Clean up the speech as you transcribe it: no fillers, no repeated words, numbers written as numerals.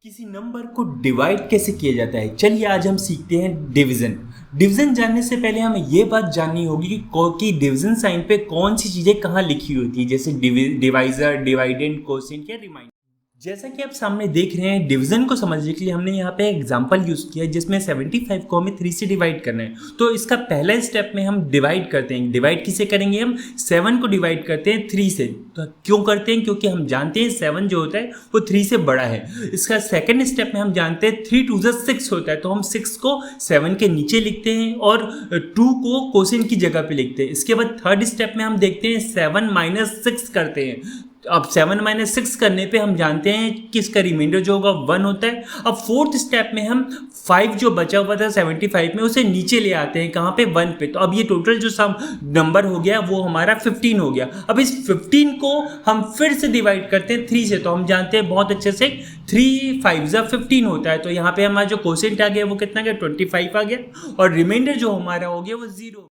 किसी नंबर को डिवाइड कैसे किया जाता है। चलिए आज हम सीखते हैं डिवीजन। डिवीजन जानने से पहले हमें ये बात जाननी होगी कि डिवीजन साइन पे कौन सी चीज़ें कहाँ लिखी होती है, जैसे डिवाइजर, डिवाइडेंड, कोसेंट या रिमाइंडर। जैसा कि आप सामने देख रहे हैं, डिवीजन को समझने के लिए हमने यहाँ पे एग्जांपल यूज़ किया है जिसमें 75 को हमें 3 से डिवाइड करना है। तो इसका पहला स्टेप में हम डिवाइड करते हैं। डिवाइड किसे करेंगे? हम 7 को डिवाइड करते हैं 3 से। तो क्यों करते हैं? क्योंकि हम जानते हैं 7 जो होता है वो 3 से बड़ा है। इसका सेकेंड स्टेप में हम जानते हैं 3 2 6 होता है, तो हम 6 को 7 के नीचे लिखते हैं और 2 को कोसेंट की जगह पे लिखते हैं। इसके बाद थर्ड स्टेप में हम देखते हैं 7 - 6 करते हैं। अब 7 - 6 करने पे हम जानते हैं कि इसका रिमाइंडर जो होगा 1 होता है। अब फोर्थ स्टेप में हम 5 जो बचा हुआ था 75 में उसे नीचे ले आते हैं, कहाँ पे? 1 पे। तो अब ये टोटल जो सम नंबर हो गया वो हमारा 15 हो गया। अब इस 15 को हम फिर से डिवाइड करते हैं 3 से, तो हम जानते हैं बहुत अच्छे से 3 5 15 होता है। तो यहाँ पे हमारा जो कोसेंट आ गया वो कितना गया? 25 आ गया और रिमाइंडर जो हमारा हो गया वो 0।